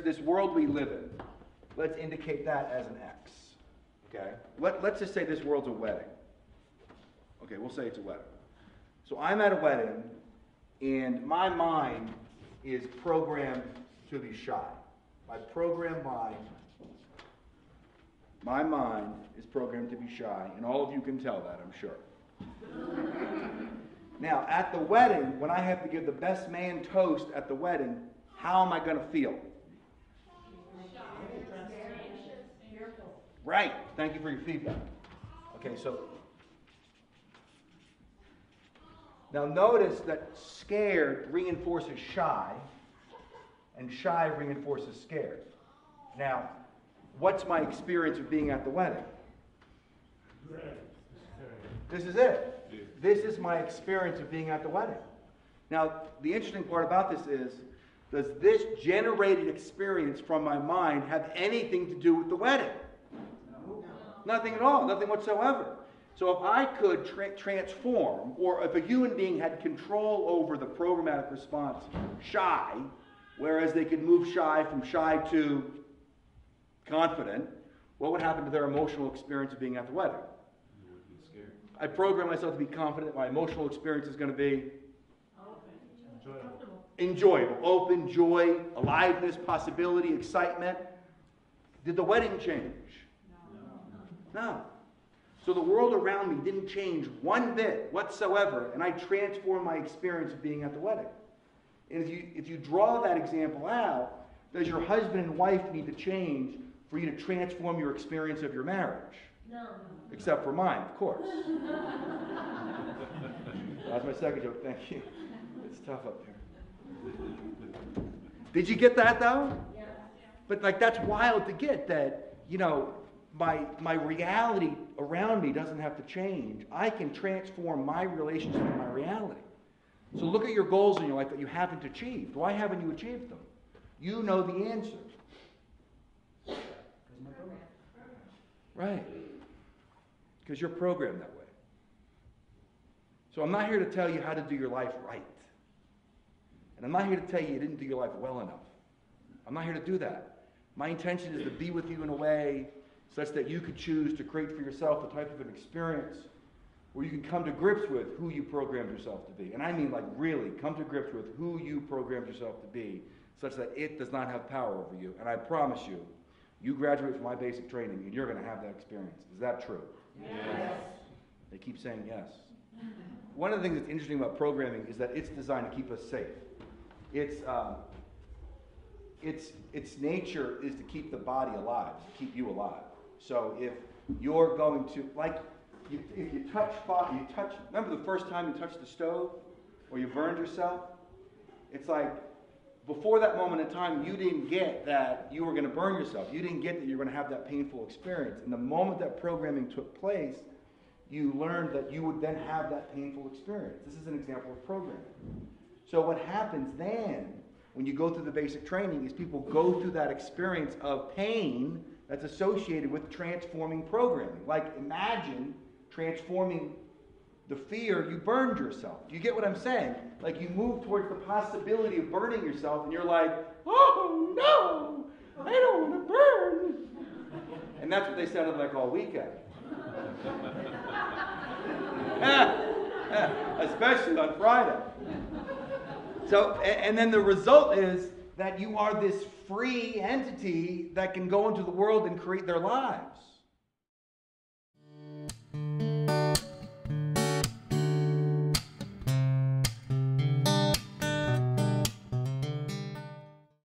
this world we live in. Let's indicate that as an X. Okay? Let's just say this world's a wedding. Okay, we'll say it's a wedding. So I'm at a wedding, and my mind is programmed to be shy. My programmed mind, my mind is programmed to be shy, and all of you can tell that, I'm sure. Now, at the wedding, when I have to give the best man toast at the wedding, how am I going to feel? Right. Thank you for your feedback. Okay, so now notice that scared reinforces shy, and shy reinforces scared. Now, what's my experience of being at the wedding? This is it. This is my experience of being at the wedding. Now, the interesting part about this is, does this generated experience from my mind have anything to do with the wedding? No. Nothing at all, nothing whatsoever. So if I could transform, or if a human being had control over the programmatic response shy, whereas they could move shy from shy to confident, what would happen to their emotional experience of being at the wedding? I program myself to be confident. My emotional experience is going to be enjoyable, open, joy, aliveness, possibility, excitement. Did the wedding change? No. So the world around me didn't change one bit whatsoever, and I transformed my experience of being at the wedding. And if you draw that example out, does your husband and wife need to change for you to transform your experience of your marriage? No. Except for mine, of course. That's my second joke. Thank you. It's tough up here. Did you get that, though? Yeah. But that's wild to get that, my reality around me doesn't have to change. I can transform my relationship to my reality. So look at your goals in your life that you haven't achieved. Why haven't you achieved them? You know the answer. Right. Because you're programmed that way. So I'm not here to tell you how to do your life right. And I'm not here to tell you didn't do your life well enough. I'm not here to do that. My intention is to be with you in a way such that you could choose to create for yourself a type of an experience where you can come to grips with who you programmed yourself to be. And I mean really come to grips with who you programmed yourself to be such that it does not have power over you. And I promise you, you graduate from my basic training and you're going to have that experience. Is that true? Yes. They keep saying yes. One of the things that's interesting about programming is that it's designed to keep us safe. Its nature is to keep the body alive, to keep you alive. So if you're going to, if you touch, remember the first time you touched the stove or you burned yourself? It's like, before that moment in time, you didn't get that you were going to burn yourself. You didn't get that you were going to have that painful experience. And the moment that programming took place, you learned that you would then have that painful experience. This is an example of programming. So what happens then, when you go through the basic training, is people go through that experience of pain that's associated with transforming programming. Like, imagine transforming the fear you burned yourself. Do you get what I'm saying? Like, you move towards the possibility of burning yourself, and you're like, oh no, I don't want to burn. And that's what they sounded like all weekend. Especially on Friday. So, and then the result is that you are this free entity that can go into the world and create their lives.